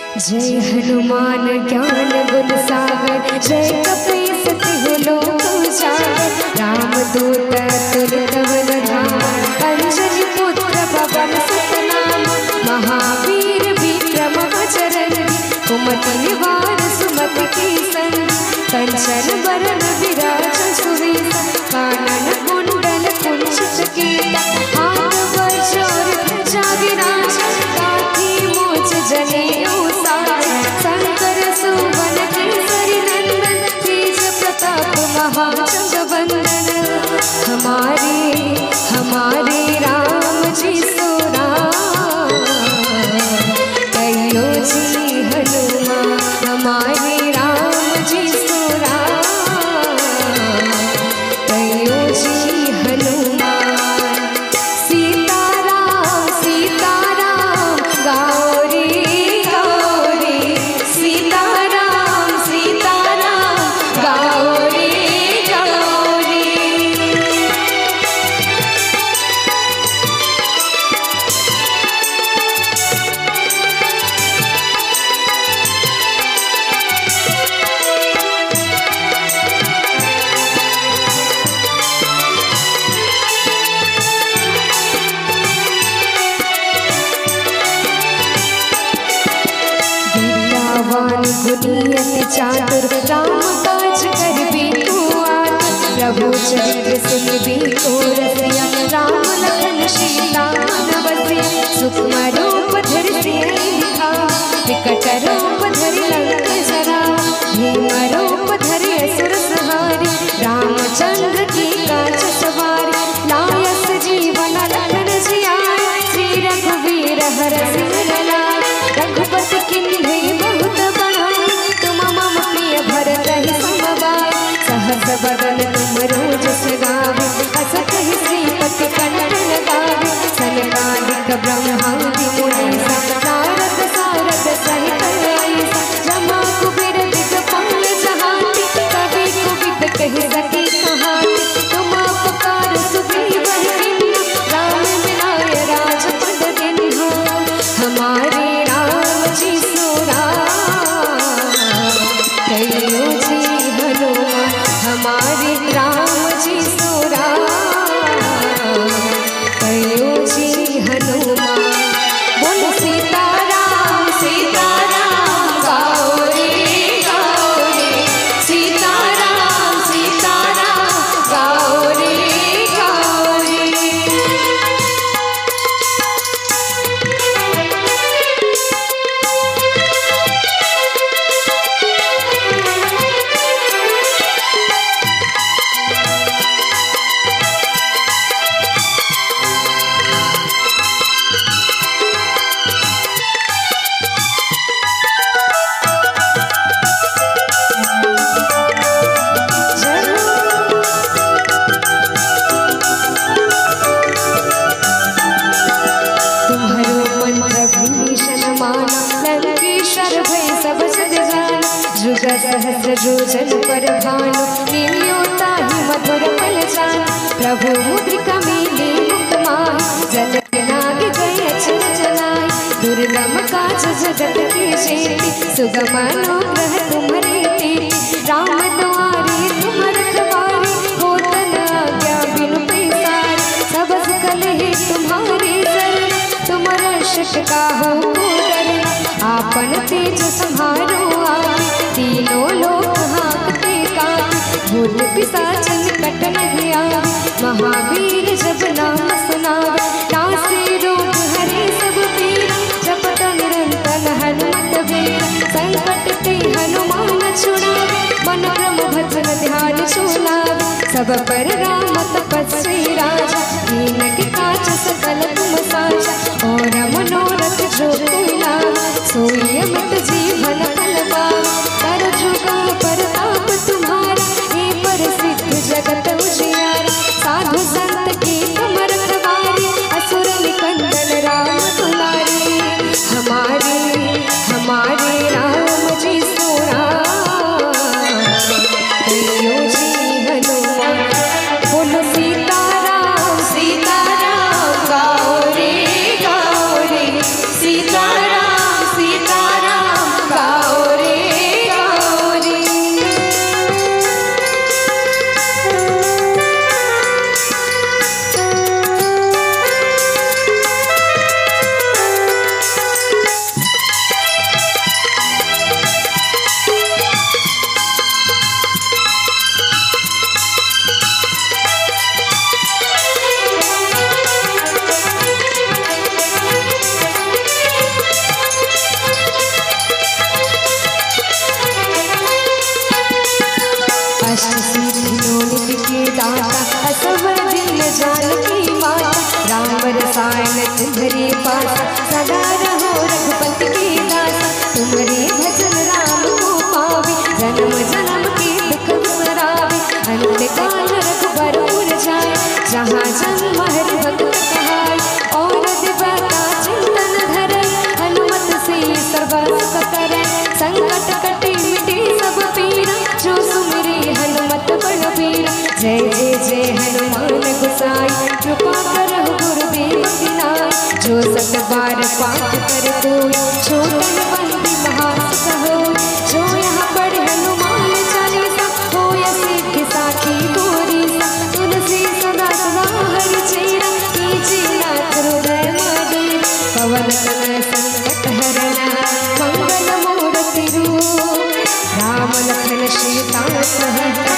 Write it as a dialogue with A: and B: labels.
A: जय हनुमान ज्ञान गुण सागर, जय कपीस तिहुँ लोक उजागर। राम दूत तुलित बल धाम, अंजनी पुत्र पवन सुत नाम। महावीर विक्रम बजरंगी, कुमति निवार सुमति के संग। कंचन बरन विराज सुवेश, कानन कुंडल कुंचित केता। हाथ वज्र और ध्वजा विराज, कांधे मूंछ जनेऊ साज। शंकर सुवन केसरी नंदन, तेज प्रताप महाजग वंदन। हमारे राम जी सो राम, कहियो जी हनुमान। हमारे राम जी सो राम, कहियो जी हनुमान। सीताराम सीताराम गाओ रे गाओ रे, सीताराम सीताराम गाओ रे गाओ रे। विद्यावान गुणियति चातुर, राम काज करिबे को आतुर। प्रभु चरित्र सुनिबे को रसिया, राम लखन सीता मन बसिया। सूक्ष्म रूप धरि सियहि दिखावा, विकट रूप धरि लंक जरावा। भीम रूप धरि असुर संहारी, रामचंद्र की काज सवारी। लाय सजीवन लखन जियाय, श्री रघुवीर हरषि उर लाय। रघुपति किन्हीं बहुत बड़ाई, तुम मम प्रिय भरतहि समभाई। सहस बदन तुमरो जस गावे, अस कहि श्रीपति कंठ लगावे। सनकादिक ब्रह्मादि मुनीसा, नारद सारद सहित ऐसा। ब्रह्मा कुबेर दिगपाल जहांती, कवि कोविद कहि सके कहानी। तुम उपकार सुग्रीव कीन्हा, राम मिलाय राजपद दीन्हा। हमारे राम जी सो राम, कहियो जी हनुमान। हमारे राम जी सो राम, कहियो जी हनुमान। बोलो सीताराम सीताराम गाओ रे गाओ रे, सीताराम सीताराम गाओ रे गाओ रे। तुम्हारो मंत्र भीषण माना, लंकेश्वर भय सब जग जाना। जुग सहस्र योजन पर भानु, लील्यो ताहि मधुर फल जाना। प्रभु मुद्रिका मेली मुख माहि, जलक लाग गए अचर जनाई। दुर्गम काज जगत के जेति, सुगम अनुग्रह तुम्हारे तेति। राम द्वारे तुम रखवारे, होत न आज्ञा बिनु पैसारे। सब सकल है तुम्हारे शरण, तुम रक्षक काहू को डरना। आपन तेज सम्हारो आगे, तीनों लोक हाँकते कापे। भूत पिशाच निकट नहीं आवे, महावीर जब नाम सुनावे। नासे रोग हरे सब पीरा, जपत निरंतर हनुमत वीरा। संकट ते हनुमान छुड़ावे, मन क्रम भजन ध्यान छुलावे। सब पर राम तपस्वी राजा, दीनक काज सकल तुम साजा। और मनोरथ जो कोई लावे, सोई अमित जीवन फल पावे। कर जुगा प्रताप तुम्हारा, हे प्रसिद्ध जगत उजियारा। साधु संत के तुम रखवारे, असुर निकंदन राम दुलारे। हमारे राम जी सो राम, कहियो जी हनुमान। बोलो सीताराम सीताराम गाओ रे गाओ रे, सीताराम सीताराम वास करे, संकट कटे मिटे सब पीरा, जो सुमिरे हनुमत बलबीरा। जय जय जय हनुमान गोसाई, कृपा करहु गुरुदेव की नाई। जो 100 बार पाठ कर कोई, छोटन बंदी महासुख होई। जो यहाँ पढ़े हनुमान चालीसा, होय सिद्धि साखी गौरी सा। तुलसी सदा सदा हरि चेरा, कीजे नाथ हृदय मधुर। पवन तनय संकट हरना, मंगल मूर्ति रूप, राम लखन सीता सहित